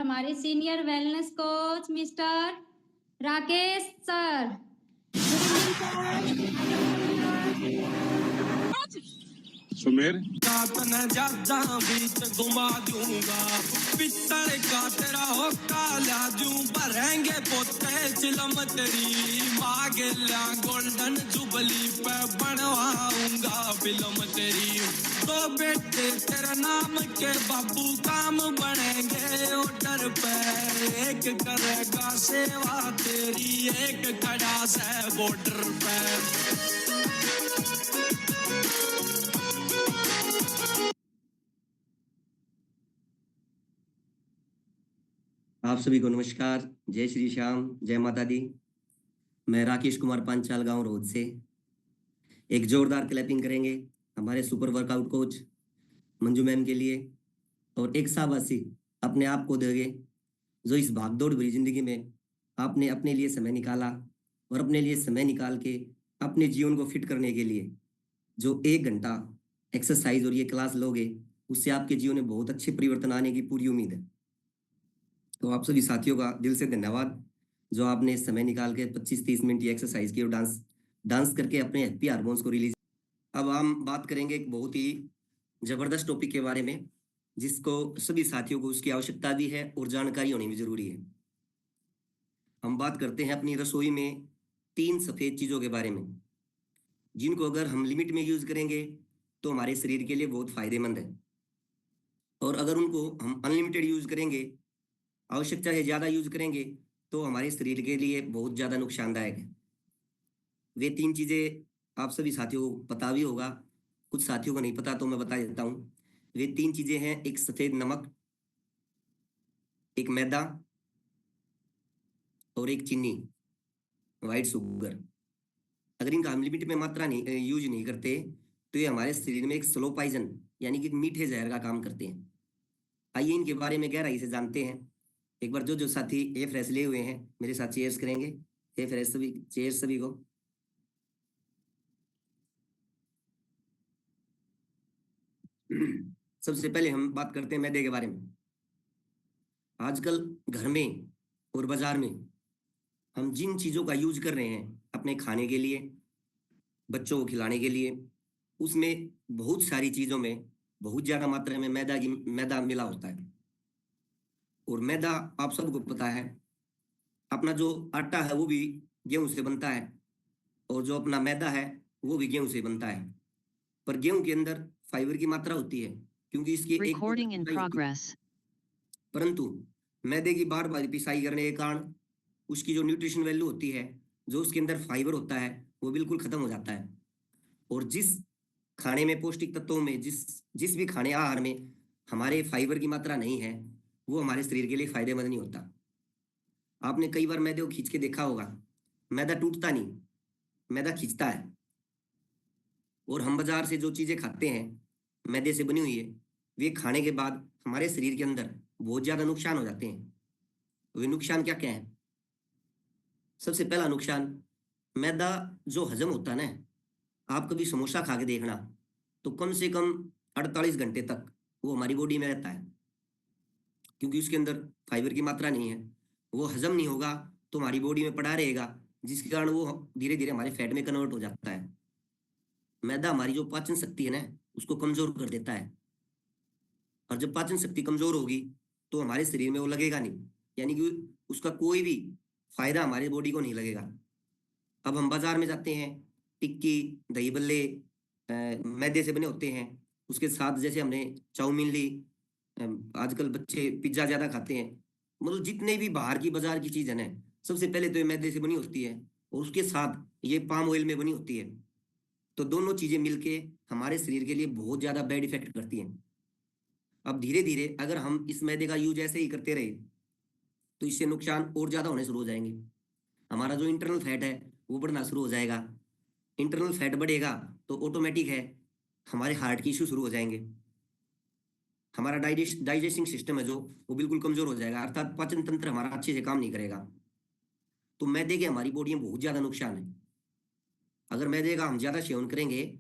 हमारे senior wellness coach mister Rakesh sir. Sumer ज्यादा बीच घुमा दूंगा, पित्तल का तेरा होका ला दूं, भरेंगे पोते चिलम तेरी मांगेला, गोल्डन जुबली पे बनवाऊंगा फिल्म तेरी। तो बेटे तेरा नाम के बाबू काम बनेंगे ऑर्डर पे, एक करेगा सेवा तेरी, एक खड़ा से बॉर्डर पे। आप सभी को नमस्कार, जय श्री श्याम, जय माता दी। मैं राकेश कुमार पांचाल, गांव रोड से। एक जोरदार क्लैपिंग करेंगे हमारे super workout coach Manju ma'am के लिए, और एक शाबाशी अपने आप को देंगे जो इस भागदौड़ भरी जिंदगी में आपने अपने लिए समय निकाला, और अपने लिए समय निकाल के अपने जीवन को फिट करने के लिए जो 1 घंटा एक्सरसाइज और ये क्लास लोगे, उससे आपके जीवन में बहुत अच्छे परिवर्तन आने की पूरी उम्मीद है। तो आप सभी साथियों का दिल से धन्यवाद जो आपने समय निकाल के 25-30 मिनट की एक्सरसाइज की और डांस करके अपने हैप्पी हार्मोन्स को रिलीज। अब हम बात करेंगे एक बहुत ही जबरदस्त टॉपिक के बारे में, जिसको सभी साथियों को उसकी आवश्यकता भी है और जानकारी होनी भी जरूरी है। हम बात करते हैं अपनी रसोई में 3 सफेद चीजों के बारे में, जिनको अगर हम लिमिट में यूज करेंगे तो हमारे शरीर के लिए बहुत फायदेमंद है, और अगर उनको हम अनलिमिटेड यूज करेंगे, आवश्यकता से ज्यादा यूज करेंगे, तो हमारे शरीर के लिए बहुत ज्यादा नुकसानदायक है। वे 3 चीजें आप सभी साथियों को पता भी होगा, कुछ साथियों को नहीं पता तो मैं बता देता हूँ। वे 3 चीजें हैं, एक सफेद नमक, एक मैदा और एक चीनी, व्हाइट शुगर। अगर इनका हम लिमिट में मात्रा नहीं यूज नहीं करते तो ये हमारे शरीर में एक स्लो पॉइजन यानी कि मीठे जहर का काम करते हैं। आइए इनके बारे में गहराई से जानते हैं। एक बार जो साथी ए फ्रेश लिए हुए हैं मेरे साथ चेयर्स करेंगे। ए फ्रेश सभी, चेयर्स सभी को। सबसे पहले हम बात करते हैं मैदे के बारे में। आजकल घर में और बाजार में हम जिन चीजों का यूज कर रहे हैं अपने खाने के लिए, बच्चों को खिलाने के लिए, उसमें बहुत सारी चीजों में बहुत ज्यादा मात्रा में मैदा मिला होता है। और मैदा आप सबको पता है, अपना जो आटा है वो भी गेहूं से बनता है, और जो अपना मैदा है वो भी गेहूं से बनता है। पर गेहूं के अंदर फाइबर की मात्रा होती है क्योंकि इसकी एक परंतु मैदे की बार बार पिसाई करने के कारण उसकी जो न्यूट्रिशन वैल्यू होती है, जो उसके अंदर फाइबर होता है, वो बिल्कुल खत्म हो जाता है। और जिस खाने में पौष्टिक तत्वों में जिस जिस भी खाने आहार में हमारे फाइबर की मात्रा नहीं है, वो हमारे शरीर के लिए फायदेमंद नहीं होता। आपने कई बार मैदे को खींच के देखा होगा, मैदा टूटता नहीं, मैदा खींचता है। और हम बाजार से जो चीजें खाते हैं मैदे से बनी हुई है, वे खाने के बाद हमारे शरीर के अंदर बहुत ज्यादा नुकसान हो जाते हैं। वे नुकसान क्या क्या है? सबसे पहला नुकसान, मैदा जो हजम होता है ना, आप कभी समोसा खा के देखना तो कम से कम 48 घंटे तक वो हमारी बॉडी में रहता है, क्योंकि उसके अंदर फाइबर की मात्रा नहीं है। वो हजम नहीं होगा तो हमारी बॉडी में पड़ा रहेगा, जिसके कारण वो धीरे धीरे हमारे फैट में कन्वर्ट हो जाता है। मैदा हमारी जो पाचन शक्ति है ना, उसको कमजोर कर देता है, और जब पाचन शक्ति कमजोर होगी तो हमारे शरीर में वो लगेगा नहीं, यानी कि उसका कोई भी फायदा हमारी बॉडी को नहीं लगेगा। अब हम बाजार में जाते हैं, टिक्की, दही बल्ले मैदे से बने होते हैं, उसके साथ जैसे हमने चाउमीन ली, आजकल बच्चे पिज्जा ज्यादा खाते हैं। मतलब जितने भी बाहर की बाजार की चीज है ना, सबसे पहले तो ये मैदे से बनी होती है, और उसके साथ ये पाम ऑयल में बनी होती है। तो दोनों चीजें मिलके हमारे शरीर के लिए बहुत ज्यादा बैड इफेक्ट करती हैं। अब धीरे धीरे अगर हम इस मैदे का यूज ऐसे ही करते रहे तो इससे नुकसान और ज्यादा होने शुरू हो जाएंगे। हमारा जो इंटरनल फैट है वो बढ़ना शुरू हो जाएगा। इंटरनल फैट बढ़ेगा तो ऑटोमेटिक है हमारे हार्ट की इश्यू शुरू हो जाएंगे। हमारा डाइजेस्टिंग सिस्टम है जो वो बिल्कुल कमजोर हो जाएगा, अर्थात पाचन तंत्र हमारा अच्छे से काम नहीं करेगा। तो मैदे के हमारी बॉडी में बहुत ज्यादा नुकसान है। अगर मैदे का हम ज्यादा सेवन करेंगे,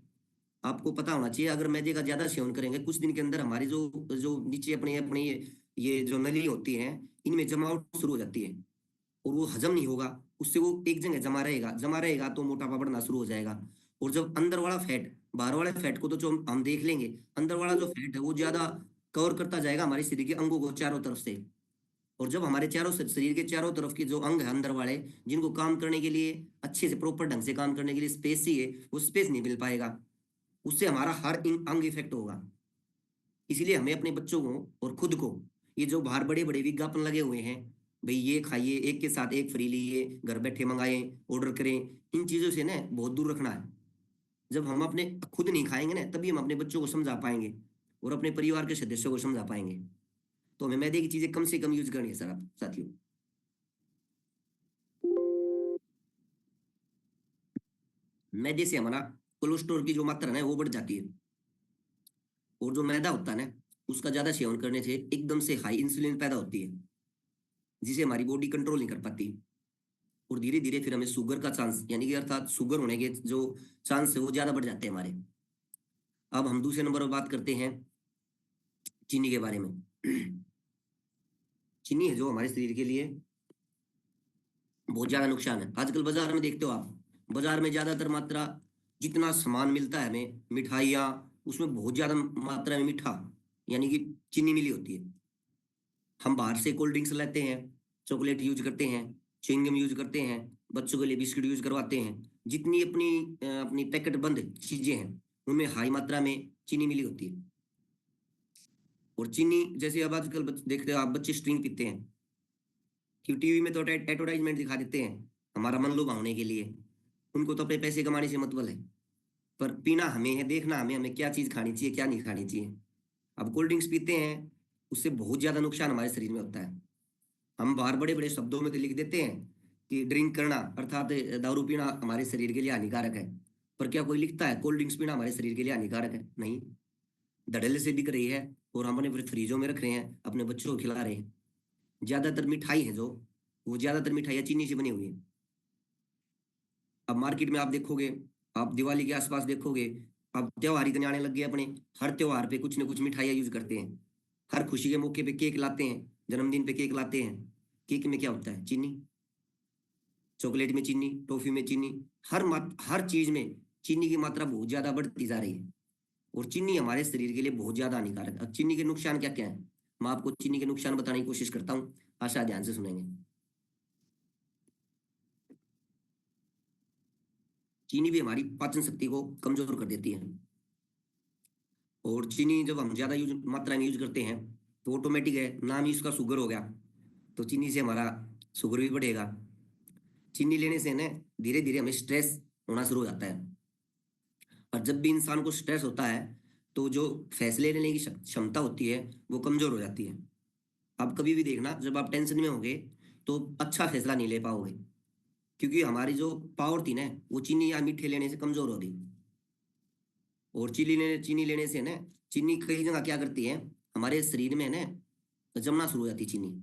आपको पता होना चाहिए, अगर मैदे का ज्यादा सेवन करेंगे कुछ दिन के अंदर हमारे जो जो नीचे अपने अपने ये जो नली होती है इनमें जमावट शुरू हो जाती है और वो हजम नहीं होगा, उससे वो एक जगह जमा रहेगा तो मोटापा बढ़ना शुरू हो जाएगा। और जब अंदर वाला फैट, बाहर वाले फैट को तो जो हम देख लेंगे, अंदर वाला जो फैट है वो ज्यादा कवर करता जाएगा हमारे शरीर के अंगों को चारों तरफ से। और जब हमारे शरीर के चारों तरफ के जो अंग है अंदर वाले, जिनको काम करने के लिए अच्छे से प्रॉपर ढंग से काम करने के लिए स्पेस चाहिए, वो स्पेस नहीं मिल पाएगा, उससे हमारा हर अंग इफेक्ट होगा। इसलिए हमें अपने बच्चों को और खुद को, ये जो बाहर बड़े बड़े विज्ञापन लगे हुए हैं, भाई ये खाइए, एक के साथ एक फ्री लीजिए, घर बैठे मंगाएं, ऑर्डर करें, इन चीजों से ना बहुत दूर रखना है। जब हम अपने खुद नहीं खाएंगे ना, तभी हम अपने बच्चों को समझा पाएंगे और अपने परिवार के सदस्यों को समझा पाएंगे। तो हमें मैदे की चीजें कम से कम यूज करनी है सर, आप साथियों। मैदे से हमारा कोलेस्ट्रॉल की जो मात्रा है वो बढ़ जाती है। और जो मैदा होता है ना, उसका ज्यादा सेवन करने से एकदम से हाई इंसुलिन पैदा होती है, जिसे हमारी बॉडी कंट्रोल नहीं कर पाती। और धीरे धीरे फिर हमें शुगर का चांस, यानी कि अर्थात शुगर होने के जो चांस है वो ज्यादा बढ़ जाते हैं हमारे। अब हम दूसरे नंबर पर बात करते हैं चीनी के बारे में। चीनी है जो हमारे शरीर के लिए बहुत ज्यादा नुकसान है। आजकल बाजार में देखते हो आप, बाजार में ज्यादातर मात्रा जितना सामान मिलता है हमें, मिठाइयाँ, उसमें बहुत ज्यादा मात्रा में मीठा यानी कि चीनी मिली होती है। हम बाहर से कोल्ड ड्रिंक्स लेते हैं, चॉकलेट यूज करते हैं, च्युइंगम यूज करते हैं, बच्चों के लिए बिस्किट यूज करवाते हैं, जितनी अपनी अपनी पैकेट बंद चीजें हैं उनमें हाई मात्रा में चीनी मिली होती है। और चीनी, जैसे अब आजकल देखते हो आप, बच्चे स्ट्रिंग पीते हैं कि टीवी में तो एडवर्टाइजमेंट दिखा देते हैं हमारा मन लुभाने के लिए। उनको तो अपने पैसे कमाने से मतलब है, पर पीना हमें है, देखना हमें, हमें क्या चीज खानी चाहिए क्या नहीं खानी चाहिए। अब कोल्ड ड्रिंक्स पीते हैं, उससे बहुत ज्यादा नुकसान हमारे शरीर में होता है। हम बाहर बड़े बड़े शब्दों में तो लिख देते हैं कि ड्रिंक करना अर्थात दारू पीना हमारे शरीर के लिए हानिकारक है, पर क्या कोई लिखता है कोल्ड ड्रिंक्स पीना हमारे शरीर के लिए हानिकारक है? नहीं। धड़ल्ले से बिक रही है और हम अपने फ्रीजों में रख रहे हैं, अपने बच्चों को खिला रहे हैं। ज्यादातर मिठाई है जो, वो ज्यादातर मिठाइयाँ चीनी से बनी हुई है। अब मार्केट में आप देखोगे, आप दिवाली के आसपास देखोगे, अब त्योहार इतने आने लग गए अपने, हर त्योहार पे कुछ ना कुछ मिठाइयाँ यूज करते हैं। हर खुशी के मौके पे केक लाते हैं, जन्मदिन पे केक लाते हैं। केक में क्या होता है? चीनी। चॉकलेट में चीनी, टॉफी में चीनी, हर चीज में चीनी की मात्रा बहुत ज्यादा बढ़ती जा रही है। और चीनी हमारे शरीर के लिए बहुत ज्यादा हानिकारक है। अब चीनी के नुकसान क्या क्या है, मैं आपको चीनी के नुकसान बताने की कोशिश करता हूँ, आशा ध्यान से सुनेंगे। चीनी भी हमारी पाचन शक्ति को कमजोर कर देती है। और चीनी जब हम ज्यादा मात्रा में यूज करते हैं तो ऑटोमेटिक है, नाम ही उसका शुगर हो गया, तो चीनी से हमारा शुगर भी बढ़ेगा। चीनी लेने से ना धीरे धीरे हमें स्ट्रेस होना शुरू हो जाता है। और जब भी इंसान को स्ट्रेस होता है तो जो फैसले लेने की क्षमता होती है वो कमजोर हो जाती है। आप कभी भी देखना, जब आप टेंशन में होंगे तो अच्छा फैसला नहीं ले पाओगे, क्योंकि हमारी जो पावर थी ना वो चीनी या मीठे लेने से कमजोर हो गई। और चीनी लेने से ना, चीनी कई जगह क्या करती है हमारे शरीर में ना, जमना शुरू हो जाती है चीनी।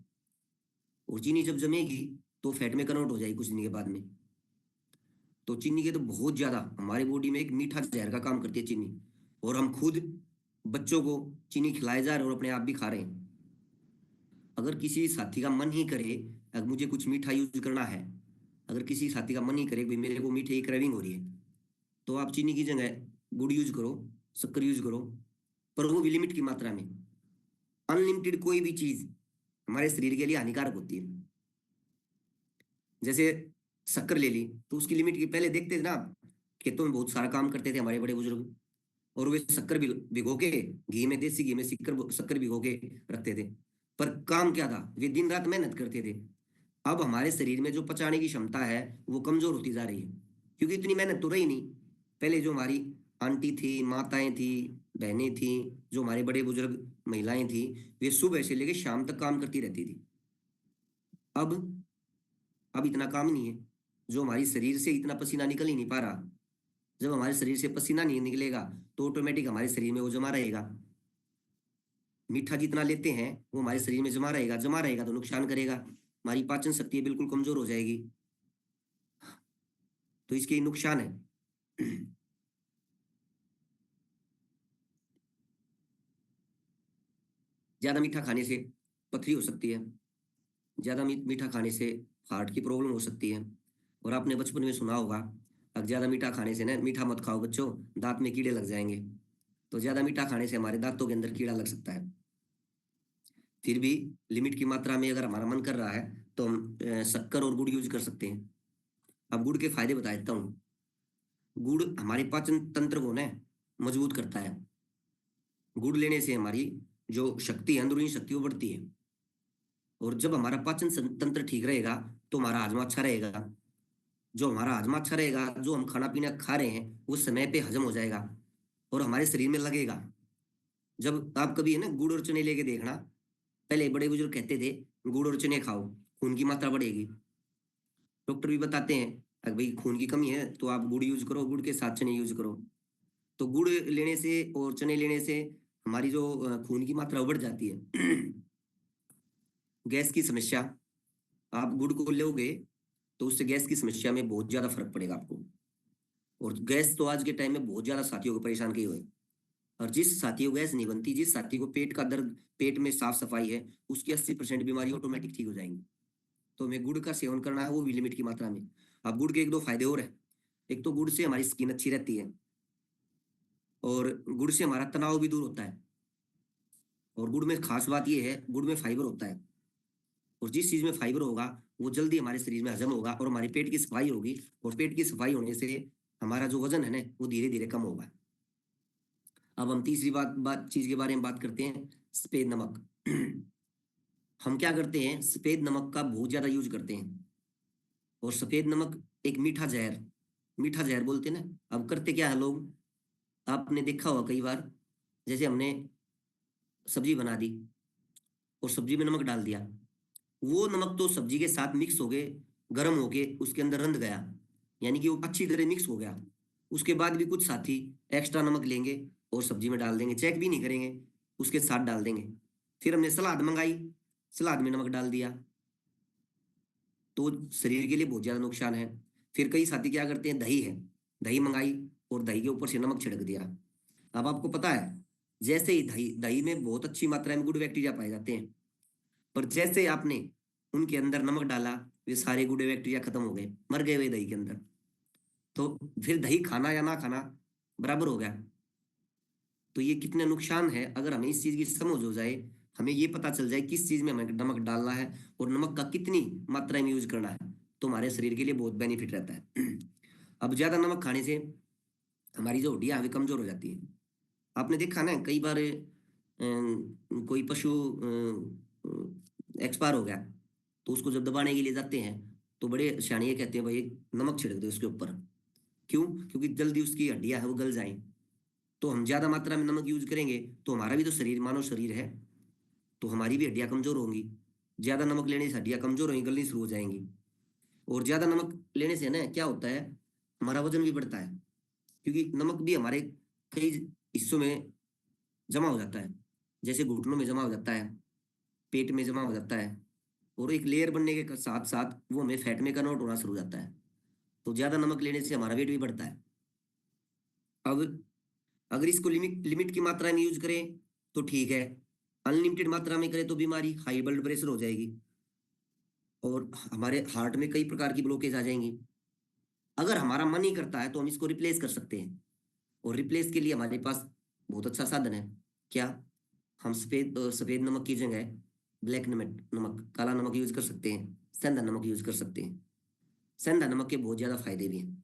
और चीनी जब जमेगी तो फैट में कन्वर्ट हो जाएगी कुछ दिन के बाद में। तो चीनी के तो बहुत ज्यादा हमारी बॉडी में एक मीठा जहर का काम करती है चीनी। और हम खुद बच्चों को चीनी खिलाए जा रहे हैं और अपने आप भी खा रहे हैं। अगर किसी साथी का मन ही करे, अगर मुझे कुछ मीठा यूज करना है, अगर किसी साथी का मन ही करे भाई मेरे को मीठे की क्रेविंग हो रही है, तो आप चीनी की जगह गुड़ यूज करो, शक्कर यूज करो, पर वो भी लिमिट की मात्रा में। अनलिमिटेड कोई भी चीज हमारे शरीर के लिए हानिकारक होती है। जैसे शक्कर ले ली तो उसकी लिमिट की, पहले देखते थे ना, खेतों में बहुत सारा काम करते थे हमारे बड़े बुजुर्ग, और वे शक्कर भिगो के घी में, देसी घी में शक्कर भिगो के रखते थे। पर काम क्या था, वे दिन रात मेहनत करते थे। अब हमारे शरीर में जो पचाने की क्षमता है वो कमजोर होती जा रही है, क्योंकि इतनी मेहनत तो रही नहीं। पहले जो हमारी आंटी थी, माताएं थी, बहनें थी, जो हमारे बड़े बुजुर्ग महिलाएं थी, वे सुबह से लेकर शाम तक काम करती रहती थी। अब इतना काम नहीं है, जो हमारी शरीर से इतना पसीना निकल ही नहीं पा रहा। जब हमारे शरीर से पसीना नहीं निकलेगा तो ऑटोमेटिक हमारे शरीर में वो जमा रहेगा। मीठा जितना लेते हैं वो हमारे शरीर में जमा रहेगा तो नुकसान करेगा, हमारी पाचन शक्ति बिल्कुल कमजोर हो जाएगी। तो इसके नुकसान है। ज्यादा मीठा खाने से पथरी हो सकती है, ज़्यादा मीठा खाने से हार्ट की प्रॉब्लम हो सकती है। और आपने बचपन में सुना होगा, अगर ज़्यादा मीठा खाने से ना, मीठा मत खाओ बच्चों, दांत में कीड़े लग जाएंगे। तो ज़्यादा मीठा खाने से हमारे दांतों के अंदर कीड़ा लग सकता है। फिर भी लिमिट की मात्रा में अगर हमारा मन कर रहा है तो हम शक्कर और गुड़ यूज कर सकते हैं। अब गुड़ के फायदे बता देता हूँ। गुड़ हमारे पाचन तंत्र को ना मजबूत करता है। गुड़ लेने से हमारी जो शक्ति है, अंदरूनी शक्ति, वो बढ़ती है। और जब हमारा पाचन तंत्र ठीक रहेगा तो हमारा हाजमा अच्छा रहेगा। जो हमारा हाजमा अच्छा रहेगा, जो हम खाना पीना खा रहे हैं वो समय पे हजम हो जाएगा और हमारे शरीर में लगेगा। जब आप कभी है ना गुड़ और चने लेके देखना, पहले बड़े बुजुर्ग कहते थे गुड़ और चने खाओ, खून की मात्रा बढ़ेगी। डॉक्टर भी बताते हैं अगर भाई खून की कमी है तो आप गुड़ यूज करो, गुड़ के साथ चने यूज करो। तो गुड़ लेने से और चने लेने से हमारी जो खून की मात्रा बढ़ जाती है। गैस की समस्या, आप गुड़ को लोगे तो उससे गैस की समस्या में बहुत ज्यादा फर्क पड़ेगा आपको। और गैस तो आज के टाइम में बहुत ज्यादा साथियों को परेशान किए हुए। और जिस साथी को गैस नहीं बनती, जिस साथी को पेट का दर्द, पेट में साफ सफाई है, उसकी 80% बीमारी ऑटोमेटिक ठीक हो जाएंगी। तो हमें गुड़ का सेवन करना है, वो भी लिमिट की मात्रा में। अब गुड़ के एक दो फायदे और हैं। एक तो गुड़ से हमारी स्किन अच्छी रहती है और गुड़ से हमारा तनाव भी दूर होता है। और गुड़ में खास बात यह है, गुड़ में फाइबर होता है। और जिस चीज में फाइबर होगा वो जल्दी हमारे शरीर में हजम होगा और हमारी पेट की सफाई होगी। और पेट की सफाई होने से हमारा जो वजन है ना, वो धीरे धीरे कम होगा। अब हम तीसरी बात चीज के बारे में बात करते हैं, सफेद नमक। हम क्या करते हैं, सफेद नमक का बहुत ज्यादा यूज करते हैं। और सफेद नमक एक मीठा जहर बोलते हैं ना। अब करते क्या है लोग, आपने देखा होगा कई बार, जैसे हमने सब्जी बना दी और सब्जी में नमक डाल दिया, वो नमक तो सब्जी के साथ मिक्स हो गए, गर्म हो गए, उसके अंदर रंध गया, यानी कि वो अच्छी तरह मिक्स हो गया। उसके बाद भी कुछ साथी एक्स्ट्रा नमक लेंगे और सब्जी में डाल देंगे, चेक भी नहीं करेंगे, उसके साथ डाल देंगे। फिर हमने सलाद मंगाई, सलाद में नमक डाल दिया, तो शरीर के लिए बहुत ज्यादा नुकसान है। फिर कई साथी क्या करते हैं, दही मंगाई और दही के ऊपर से नमक छिड़क दिया। अब आपको पता है, जैसे ही दही में बहुत अच्छी मात्रा में गुड बैक्टीरिया पाए जाते हैं, पर जैसे आपने उनके अंदर नमक डाला, वे सारे गुड बैक्टीरिया खत्म हो गए, मर गए वे दही के अंदर। तो फिर दही खाना या ना खाना बराबर हो गया। तो ये कितने नुकसान है, अगर हमें इस चीज की समझ हो जाए, हमें ये पता चल जाए किस चीज में हमें नमक डालना है और नमक का कितनी मात्रा में यूज करना है, तो हमारे शरीर के लिए बहुत बेनिफिट रहता है। अब ज्यादा नमक खाने से हमारी जो हड्डियां हैं कमजोर हो जाती है। आपने देखा ना कई बार कोई पशु एक्सपायर हो गया, तो उसको जब दबाने के लिए जाते हैं तो बड़े सियाने ये कहते हैं भाई नमक छिड़क दो उसके ऊपर। क्यों? क्योंकि जल्दी उसकी हड्डियां हैं वो गल जाएं। तो हम ज्यादा मात्रा में नमक यूज करेंगे तो हमारा भी तो शरीर मानव शरीर है, तो हमारी भी हड्डियां कमजोर होंगी। ज्यादा नमक लेने से हड्डियां कमजोर होंगी, गलनी शुरू हो जाएंगी। और ज्यादा नमक लेने से ना क्या होता है, हमारा वजन भी बढ़ता है। क्योंकि नमक भी हमारे कई हिस्सों में जमा हो जाता है, जैसे घुटनों में जमा हो जाता है, पेट में जमा हो जाता है, और एक लेयर बनने के साथ साथ वो हमें फैट में कन्वर्ट होना शुरू हो जाता है। तो ज्यादा नमक लेने से हमारा वेट भी बढ़ता है। अब अगर इसको लिमिट की मात्रा में यूज करें तो ठीक है, अनलिमिटेड मात्रा में करें तो बीमारी, हाई ब्लड प्रेशर हो जाएगी और हमारे हार्ट में कई प्रकार की ब्लॉकेज आ जाएंगी। अगर हमारा मन ही करता है तो हम इसको रिप्लेस कर सकते हैं। और रिप्लेस के लिए हमारे पास बहुत अच्छा साधन है। क्या? हम सफेद नमक की जगह ब्लैक नमक, काला नमक यूज कर सकते हैं, सेंधा नमक यूज कर सकते हैं। सेंधा नमक के बहुत ज्यादा फायदे भी हैं।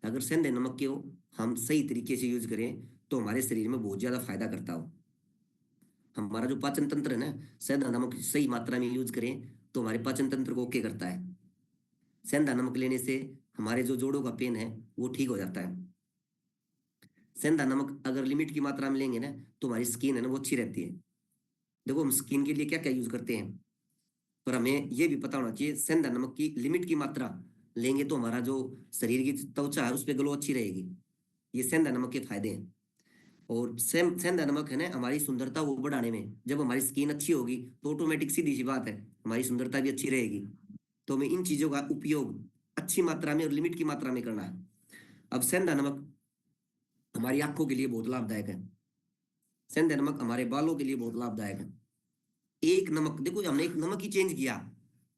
अगर सेंधे नमक को हम सही तरीके से यूज करें तो हमारे शरीर में बहुत ज्यादा फायदा करता हो। हमारा जो पाचन तंत्र है ना, सेंधा नमक सही मात्रा में यूज करें तो हमारे पाचन तंत्र को ओके करता है। सेंधा नमक लेने से हमारे जो जोड़ों का पेन है वो ठीक हो जाता है। सेंधा नमक अगर लिमिट की मात्रा में लेंगे ना तो हमारी स्किन है ना वो अच्छी रहती है। देखो हम स्किन के लिए क्या क्या यूज करते हैं, पर हमें ये भी पता होना चाहिए सेंधा नमक की लिमिट की मात्रा लेंगे तो हमारा जो शरीर की त्वचा है उस पर ग्लो अच्छी रहेगी। ये सेंधा नमक के फायदे हैं। और सेंधा नमक है ना हमारी सुंदरता को बढ़ाने में, जब हमारी स्किन अच्छी होगी तो ऑटोमेटिक सीधी सी बात है हमारी सुंदरता भी अच्छी रहेगी। तो हमें इन चीजों का उपयोग अच्छी मात्रा में और लिमिट की मात्रा में करना है। अब सेंधा नमक हमारी आंखों के लिए बहुत लाभदायक है। सेंधा नमक हमारे बालों के लिए बहुत लाभदायक है। एक नमक, देखो हमने एक नमक ही चेंज किया,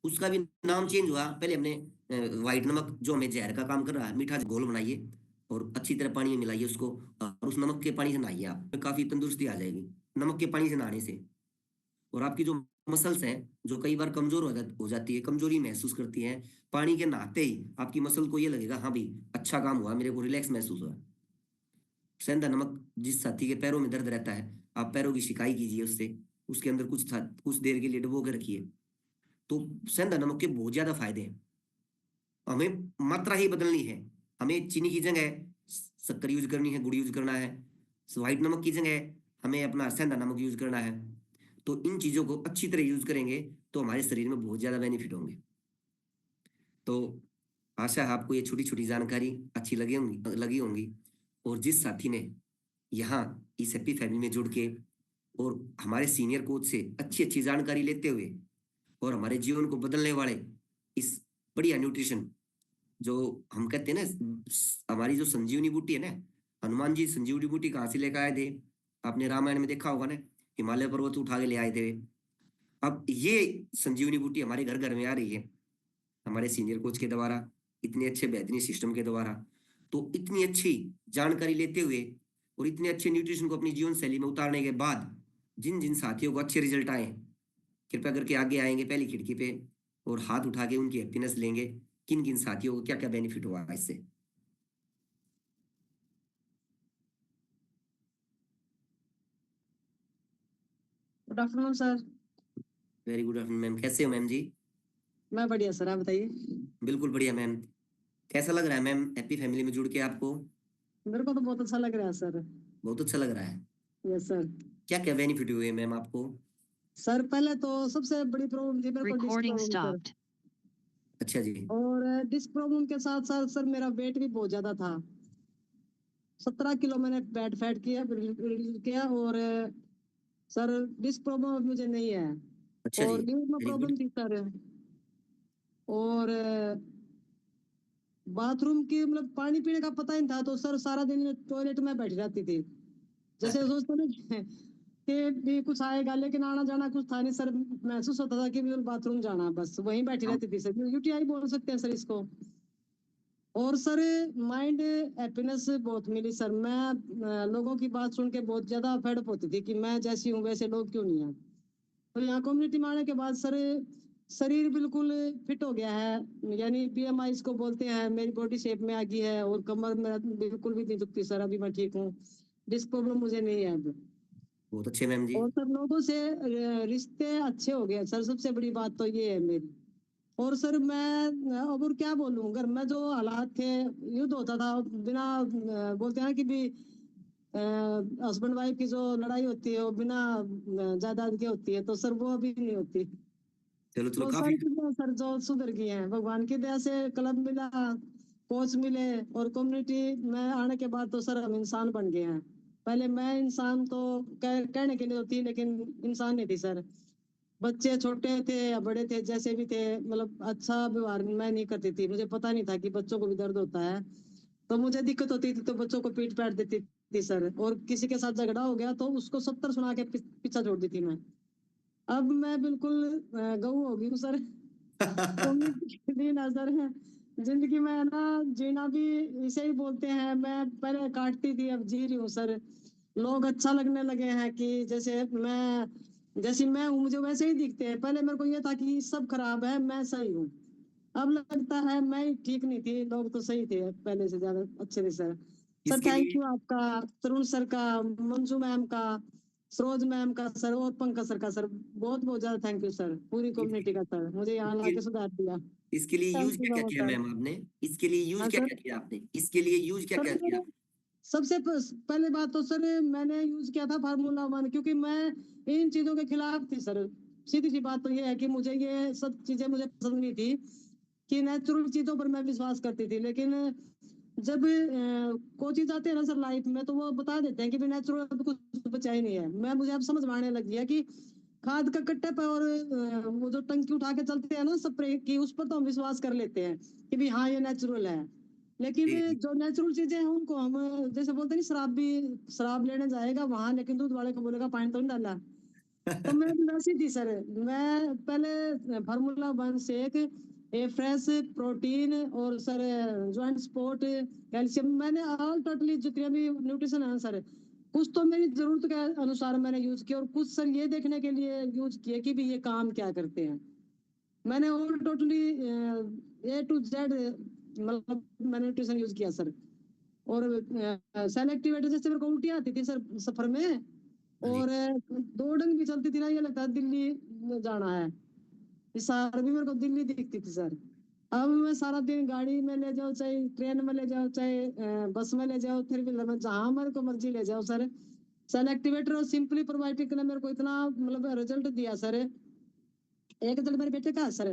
उसका भी नाम चेंज हुआ। पहले हमने व्हाइट नमक जो हमें जहर का काम कर रहा है, मीठा घोल बनाइए और अच्छी तरह पानी में मिलाइए उसको, और उस नमक के पानी से नहाइए, आप काफी तंदुरुस्ती आ जाएगी नमक के पानी से नहाने से। और आपकी जो मसल्स हैं जो कई बार कमजोर हो जाती है, कमजोरी महसूस करती है, पानी के नहाते ही आपकी मसल को ये लगेगा हाँ भाई अच्छा काम हुआ, मेरे को रिलैक्स महसूस हुआ। सेंधा नमक, जिस साथी के पैरों में दर्द रहता है, आप पैरों की शिकाई कीजिए उससे, उसके अंदर कुछ देर के लिए डुबो के रखिए। तो सेंधा नमक के बहुत ज्यादा फायदे हैं। हमें मात्रा ही बदलनी है, हमें चीनी की जगह शक्कर यूज करनी है, गुड़ यूज करना है, व्हाइट नमक की जगह हमें अपना सेंधा नमक यूज करना है। तो इन चीजों को अच्छी तरह यूज करेंगे तो हमारे शरीर में बहुत ज्यादा बेनिफिट होंगे। तो आशा है आपको ये छोटी छोटी जानकारी अच्छी लगी होंगी। और जिस साथी ने यहाँ इस हैप्पी फैमिली में जुड़ के और हमारे सीनियर कोच से अच्छी अच्छी जानकारी लेते हुए और हमारे जीवन को बदलने वाले इस बढ़िया न्यूट्रिशन, जो हम कहते हैं ना, हमारी जो संजीवनी बूटी है ना, हनुमान जी संजीवनी बूटी कहाँ से लेकर आए थे, आपने रामायण में देखा होगा ना, हिमालय पर्वत उठा के ले आए थे। अब ये संजीवनी बूटी हमारे घर घर में आ रही है हमारे सीनियर कोच के द्वारा, इतने अच्छे बेहतरीन सिस्टम के द्वारा। तो इतनी अच्छी जानकारी लेते हुए और इतने अच्छे न्यूट्रिशन को अपनी जीवन शैली में उतारने के बाद जिन जिन साथियों को अच्छे रिजल्ट आए, कृपया करके आगे आएंगे पहली खिड़की पे और हाथ उठा के उनकी हैप्पीनेस लेंगे, किन किन साथियों को क्या क्या बेनिफिट हुआ इससे। Good afternoon sir. Very good afternoon ma'am, कैसे हो मैम जी? मैं बढ़िया सर, आप बताइए। बिल्कुल बढ़िया मैम। कैसा लग रहा है मैम हैप्पी फैमिली में जुड़ के आपको? मेरे को तो बहुत अच्छा लग रहा है सर। बहुत अच्छा लग रहा है। Yes sir. क्या क्या बेनिफिट हुए मैम आपको? सर पहले तो सबसे बड़ी प्रॉब्लम थी मेरे को disk Recording problem sir. stopped. अच्छा जी। और डिस्क प्रॉब्लम के साथ साथ सर मेरा वेट भी बहुत ज्यादा था। 17 किलो मैंने बैड फैट किया और सर डिस्क प्रॉब्लम अब मुझे नहीं है। अच्छा जी, और लीवर में वेरी गुड। प्रॉब्लम थी सर। और बाथरूम की मतलब पानी पीने का पता ही नहीं था, तो सर सारा दिन टॉयलेट में बैठी रहती थी। जैसे सोचते ना कि भी कुछ आएगा, लेकिन आना जाना कुछ था नहीं सर। महसूस होता था कि भी बाथरूम जाना, बस वहीं बैठी रहती थी सर। यूटीआई बोल सकते हैं सर इसको। और सर माइंड हैप्पीनेस बहुत मिली सर। मैं लोगों की बात सुन के बहुत ज्यादा फेडअप होती थी कि मैं जैसी हूँ वैसे लोग क्यों नहीं है। तो यहाँ कम्युनिटी में आने के बाद सर शरीर बिल्कुल फिट हो गया है, यानी बीएमआई इसको बोलते हैं, मेरी बॉडी शेप में आ गई है। और कमर मेरा बिल्कुल भी नहीं दुखती सर, अभी मैं ठीक हूँ। डिस्क प्रॉब्लम मुझे नहीं है अब। बहुत अच्छे मैम जी। और सब लोगों से रिश्ते अच्छे हो गए सर, सबसे बड़ी बात तो ये है मेरी। और सर मैं अब और क्या बोलूं, घर में जो हालात थे, युद्ध होता था बिना बोलते हैं ना कि भी हस्बैंड वाइफ की जो लड़ाई होती है वो बिना जायदाद की होती है, तो सर वो अभी नहीं होती। चलो चलो तो काफी। सारी चीजें सर जो सुधर गई हैं भगवान की दया से। क्लब मिला, कोच मिले, और कम्युनिटी में आने के बाद तो सर हम इंसान बन गए हैं। पहले मैं इंसान तो कहने के लिए तो थी, लेकिन इंसान नहीं थी सर। बच्चे छोटे थे या बड़े थे जैसे भी थे, मतलब अच्छा व्यवहार मैं नहीं करती थी। मुझे पता नहीं था कि बच्चों को भी दर्द होता है। तो मुझे दिक्कत होती थी तो बच्चों को पीट पैट देती थी सर। और किसी के साथ झगड़ा हो गया तो उसको 70 सुना के पीछा छोड़ दी थी मैं। अब मैं बिल्कुल गऊ हो गई हूँ सर। कम्युनिटी नजर है जिंदगी में ना, जीना भी इसे ही बोलते हैं। मैं पहले काटती थी, अब जी रही हूँ सर। लोग अच्छा लगने लगे हैं कि जैसी मैं हूँ मुझे वैसे ही दिखते हैं। पहले मेरे को ये था कि सब खराब है, मैं सही हूँ। अब लगता है मैं ही ठीक नहीं थी, लोग तो सही थे, पहले से ज्यादा अच्छे थे सर। सर इसके थैंक लिए यू आपका, तरुण सर का, मंजू मैम का, सरोज मैम का सर, और पंकज सर का सर। बहुत बहुत ज्यादा थैंक यू सर, पूरी कम्युनिटी का सर, मुझे यहाँ इसके, लाके सुधार दिया। इसके लिए यूज थैंक यू क्या सो क्या मच किया सर। मैम आपने? इसके लिए यूज हाँ क्या सर। क्या किया आपने? इसके लिए यूज क्या क्या किया? सर सबसे पहले बात तो सर मैंने यूज किया था फार्मूला 1, क्योंकि मैं इन चीजों के खिलाफ थी सर। सीधी सी बात तो ये है कि मुझे ये सब चीजें मुझे पसंद नहीं थी, कि नेचुरल चीजों पर मैं विश्वास करती थी। लेकिन जब कोचिंग आते हैं ना सर लाइफ में, तो वो बता देते हैं कि भी नेचुरल कुछ बचा ही नहीं है। मुझे अब समझ में आने लगी है कि खाद का कट्टे पर और वो जो टंकी उठा के चलते हैं ना स्प्रे की, उस पर तो हम विश्वास कर लेते हैं कि भी हाँ ये नेचुरल है। लेकिन जी, जो नेचुरल चीजें हैं उनको हम, जैसे बोलते नहीं, शराब भी शराब लेने जाएगा वहां, लेकिन दूध वाले को बोलेगा पानी तो नहीं डाला। तो मैं भी वैसी थी सर। मैं पहले फार्मूला 1 शेक, ए फ्रेश प्रोटीन और सर ज्वाइंट सपोर्ट, कैल्शियम, मैंने ऑल टोटली जितने भी न्यूट्रिशन है सर, कुछ तो मेरी जरूरत के अनुसार मैंने यूज किया और कुछ सर ये देखने के लिए यूज किए कि भी ये काम क्या करते हैं। मैंने all totally A to Z मतलब मैंने न्यूट्रिशन यूज किया सर। और सेल एक्टिवेटर जैसे मेरे को उल्टी आती थी सर सफर में, हाँ जी। और दो डंग भी चलती थी ना, ये लगता है दिल्ली जाना है। हिसार भी मेरे को दिल्ली दिखती थी सर। अब मैं सारा दिन गाड़ी में ले जाओ, चाहे ट्रेन में ले जाओ, चाहे बस में ले जाओ, फिर भी मैं जहां मेरे को मर्जी ले जाओ सर। सेल एक्टिवेटर और सिंपली प्रोबायोटिक ने मेरे को इतना मतलब रिजल्ट दिया सर। एक रिजल्ट मेरे बेटे का है सर।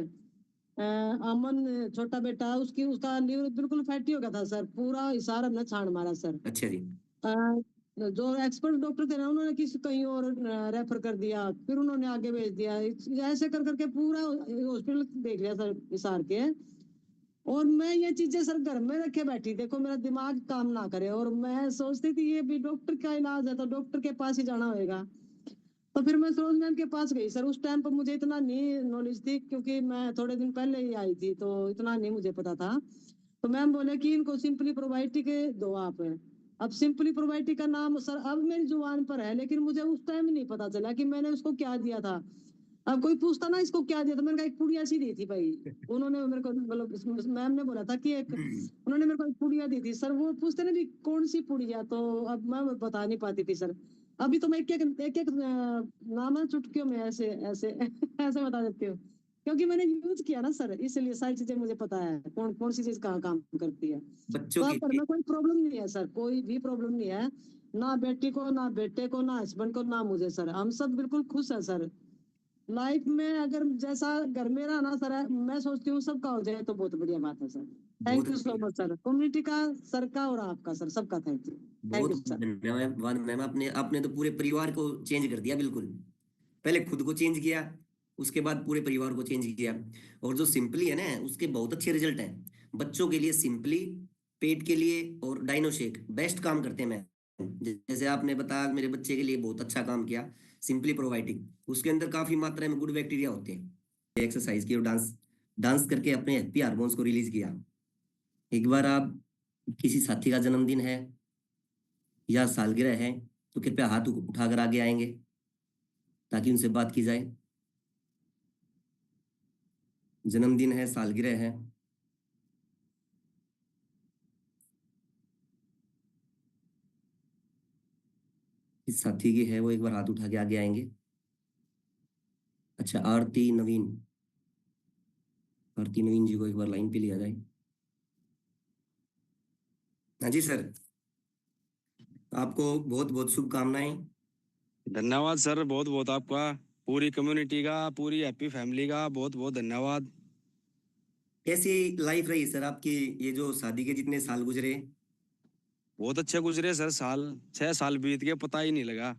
अमन छोटा बेटा, उसकी उसका लीवर बिल्कुल फैटी हो गया था सर, पूरा हिसार हमने छान मारा सर। अच्छा जी। अ, जो एक्सपर्ट डॉक्टर थे ना, उन्होंने किसी कहीं और रेफर कर दिया, फिर उन्होंने आगे भेज दिया, ऐसे कर करके पूरा हॉस्पिटल देख लिया सर हिसार के। और मैं ये चीजें सर घर में रखे बैठी, देखो मेरा दिमाग काम ना करे, और मैं सोचती थी ये भी डॉक्टर का इलाज है तो डॉक्टर के पास ही जाना होगा। तो फिर मैं सरोज मैम के पास गई सर। उस टाइम पर मुझे इतना नहीं नॉलेज थी, क्योंकि मैं थोड़े दिन पहले ही आई थी, तो इतना नहीं मुझे पता था। तो मैम बोले कि इनको सिंपली प्रोबायोटिक दो आप। अब सिंपली प्रोबायोटिक का नाम सर अब मेरी जुबान पर है, लेकिन मुझे उस टाइम नहीं पता चला कि मैंने उसको क्या दिया था। अब कोई पूछता ना इसको क्या दिया, तो मैंने कहा एक पुड़िया सी दी थी भाई। उन्होंने मेरे को मतलब मैम ने बोला था कि एक, उन्होंने मेरे को एक पुड़िया दी थी सर। वो पूछते ना भी कौन सी पुड़िया, तो अब मैं बता नहीं पाती थी सर। अभी तो मैं एक एक नाम है चुटकियों में ऐसे ऐसे ऐसे बता देती हूँ, क्योंकि मैंने यूज किया ना सर, इसलिए सारी चीजें मुझे पता है कौन कौन सी चीज कहाँ काम करती है। बच्चों तो के अब घर लिए। में कोई प्रॉब्लम नहीं है सर, कोई भी प्रॉब्लम नहीं है, ना बेटी को, ना बेटे को, ना हस्बैंड को, ना मुझे सर। हम सब बिल्कुल खुश है सर लाइफ में। अगर जैसा घर मेरा ना सर, मैं सोचती हूँ सबका हो जाए तो बहुत बढ़िया बात है सर। बहुत थैंक यू सो अच्छी। मच सर, कम्युनिटी का, सर का और आपका सर, सबका थैंक यू। थैंक बहुत यू सर। धन्यवाद मैम। आपने आपने तो पूरे परिवार को चेंज कर दिया बिल्कुल। पहले खुद को चेंज किया, उसके बाद पूरे परिवार को चेंज किया। और जो सिंपली है ना, उसके बहुत अच्छे रिजल्ट हैं। बच्चों के लिए सिंपली, पेट के लिए और डाइनोशेक बेस्ट काम करते हैं मैम। जैसे आपने बताया, मेरे बच्चे के लिए बहुत अच्छा काम किया सिंपली प्रोबायोटिक। उसके अंदर काफी मात्रा में गुड बैक्टीरिया होते हैं। एक्सरसाइज की और डांस डांस करके अपने हैप्पी हार्मोन्स को रिलीज किया। एक बार आप किसी साथी का जन्मदिन है या सालगिरह है, तो कृपया हाथ उठाकर आगे आएंगे ताकि उनसे बात की जाए। जन्मदिन है, सालगिरह है। इस साथी की है, वो एक बार हाथ उठा के आगे आएंगे। अच्छा, आरती नवीन। आरती नवीन जी को एक बार लाइन पे लिया जाए। हाँ जी सर, आपको बहुत बहुत शुभकामनाएं। धन्यवाद सर, बहुत बहुत आपका, पूरी कम्युनिटी का, पूरी हैप्पी फैमिली का बहुत बहुत धन्यवाद। कैसी लाइफ रही सर आपकी, ये जो शादी के जितने साल गुजरे? बहुत अच्छे गुजरे सर साल, 6 साल बीत गए पता ही नहीं लगा।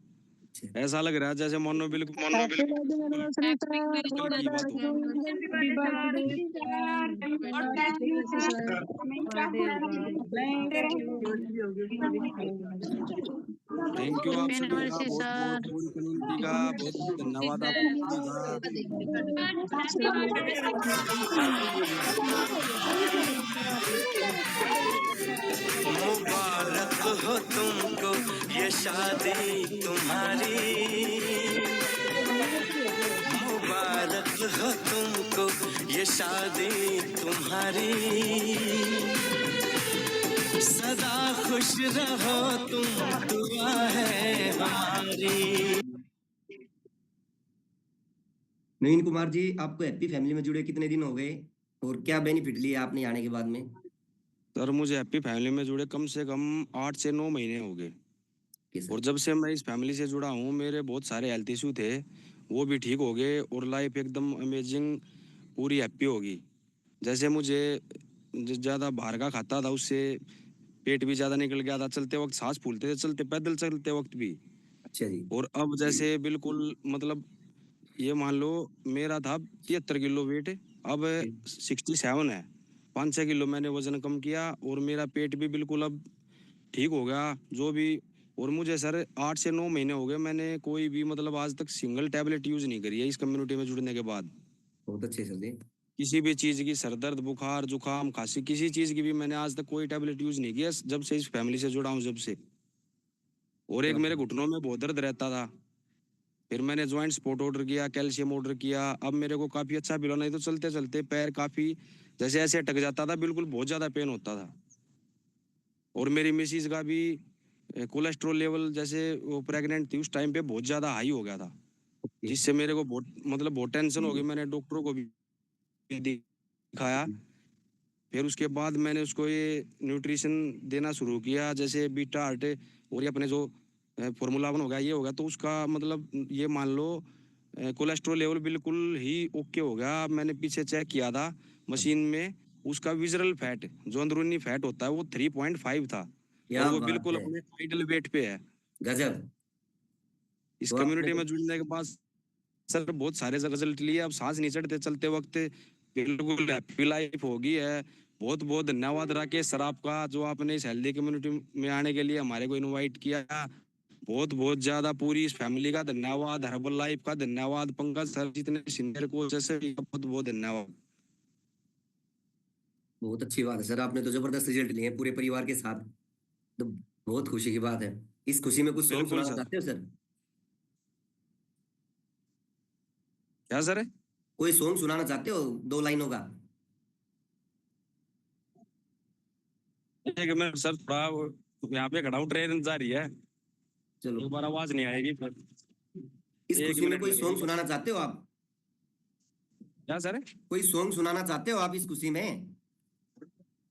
अच्छा। ऐसा लग रहा है जैसे मानो बिल्कुल happy wedding anniversary Happy sir, कल गॉड की बात ब्लेस हो। You, happy birthday sir, birthday thank you आप सभी का बहुत बहुत, पूरी कम्युनिटी का बहुत बहुत धन्यवाद आप सभी का। मुबारक हो तुमको ये शादी तुम्हारी, मुबारक हो तुमको ये शादी तुम्हारी, सदा खुश रहो तुम, दुआ है हमारी। नवीन कुमार जी, आपको हैप्पी फैमिली में जुड़े कितने दिन हो गए और क्या बेनिफिट लिए आपने आने के बाद में? सर मुझे हैप्पी फैमिली में जुड़े कम से कम 8 से 9 महीने हो गए। सर और जब से मैं इस फैमिली से जुड़ा हूँ, मेरे बहुत सारे हेल्थ इशू थे, वो भी ठीक हो गए और लाइफ एकदम अमेजिंग, पूरी हैप्पी होगी। जैसे मुझे ज़्यादा बाहर का खाता था, उससे पेट भी ज़्यादा निकल गया था, चलते वक्त सांस फूलते थे, चलते पैदल चलते वक्त भी। अच्छा जी। और अब जैसे बिल्कुल मतलब ये मान लो, मेरा था 73 किलो वेट, अब 67 है। 5-6 किलो मैंने वजन कम किया और मेरा पेट भी बिल्कुल अब ठीक हो गया। जो भी और मुझे सर 8 से 9 महीने हो गए, मैंने कोई भी मतलब आज तक सिंगल टैबलेट यूज नहीं करी है इस कम्युनिटी में जुड़ने के बाद। बहुत अच्छे सर जी। किसी भी चीज की, सर दर्द, बुखार, जुकाम, खांसी, किसी चीज की भी मैंने आज तक कोई टैबलेट यूज नहीं किया जब से इस फैमिली से जुड़ा हूँ, जब से। और एक क्या मेरे घुटनों में बहुत दर्द रहता था, फिर मैंने ज्वाइंट सपोर्ट ऑर्डर किया, कैल्शियम ऑर्डर किया, अब मेरे को काफी अच्छा फील हो। नहीं तो चलते चलते पैर काफी जैसे ऐसे अटक जाता था, बिल्कुल बहुत ज्यादा पेन होता था। और मेरी मिसिज का भी कोलेस्ट्रॉल लेवल जैसे वो प्रेग्नेंट थी उस टाइम पे बहुत ज्यादा हाई हो गया था, जिससे मेरे को बहुत मतलब बहुत टेंशन हो गई। मैंने डॉक्टरों को भी दिखाया, फिर उसके बाद मैंने उसको ये न्यूट्रिशन देना शुरू किया, जैसे बीटा हार्ट और ये अपने जो फॉर्मूला 1 हो गया, ये हो गया, तो उसका मतलब ये मान लो कोलेस्ट्रॉल लेवल बिल्कुल ही ओके हो गया। मैंने पीछे चेक किया था मशीन में, उसका विजरल फैट जो अंदरूनी फैट होता है वो 3.5 था, और क्या वो बात बिल्कुल है, अपने आइडल वेट पे है। गजब। इस तो आपने कम्युनिटी तो में जुड़ने के बाद सर बहुत सारे रिजल्ट लिए, अब सांस नहीं चढ़ते चलते वक्त, बिल्कुल हैप्पी लाइफ हो गई है। बहुत बहुत धन्यवाद राकेश सर आपका, जो आपने इस हेल्दी कम्युनिटी में आने के लिए हमारे को इनवाइट किया। बहुत बहुत ज्यादा पूरी इस फैमिली का धन्यवाद, हर्बल लाइफ का धन्यवाद, पंकज सर जितने सीनियर कोच है सर, बहुत बहुत धन्यवाद। बहुत अच्छी बात है सर, आपने तो जबरदस्त रिजल्ट लिए हैं पूरे परिवार के साथ। तो बहुत खुशी की बात है। इस खुशी में कुछ सॉन्ग बिल्कुल सुनाना सर। चाहते हो सर? क्या सर है? कोई सॉन्ग सुनाना चाहते हो 2 लाइनों का? एक मिनट सर, थोड़ा यहाँ पे खड़ा हूँ, ट्रेन जा रही है, चलो, एक बार आवाज नहीं आएगी फिर। इस एक खुशी में मिनट कोई लगेगी सॉन्ग बस। सुनाना चाहते हो आप? क्या सर है? कोई सॉन्ग सुनाना चाहते हो आप इस खुशी में?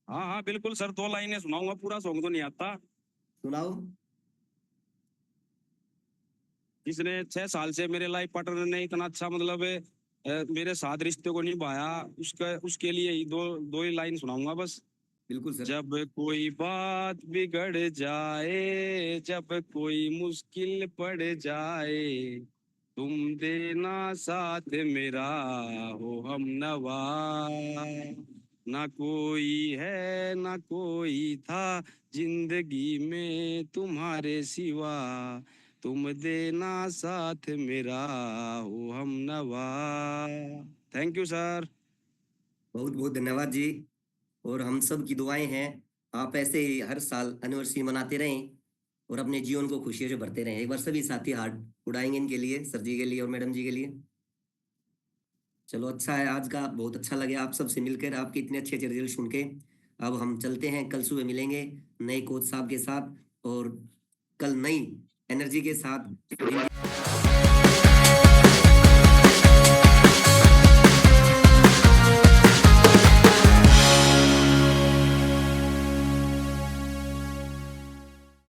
हाँ हाँ बिल्कुल सर, 2 लाइनें सुनाऊंगा, पूरा सॉन्ग तो नहीं आता। सुनाओ। जिसने 6 साल से मेरे लाइफ पार्टनर ने इतना अच्छा मतलब मेरे साथ रिश्ते को निभाया, उसका उसके लिए ही दो दो ही लाइन सुनाऊंगा बस। बिल्कुल सर। जब कोई बात बिगड़ जाए, जब कोई मुश्किल पड़ जाए, तुम देना साथ मेरा, हो हम नवा। ना कोई है ना कोई था जिंदगी में तुम्हारे सिवा, तुम देना साथ मेरा, हो हम नवा। Thank you sir. बहुत बहुत धन्यवाद जी। और हम सब की दुआएं हैं आप ऐसे ही हर साल एनिवर्सरी मनाते रहें और अपने जीवन को खुशियों से भरते रहें। एक बार सभी साथी हाथ उड़ाएंगे इनके लिए, सर जी के लिए और मैडम जी के लिए। चलो, अच्छा है, आज का बहुत अच्छा लगे आप सबसे मिलकर, आपके इतने अच्छे अच्छे रिजल्ट सुन के। अब हम चलते हैं, कल सुबह मिलेंगे नए कोच साहब के साथ, और कल नई एनर्जी के साथ।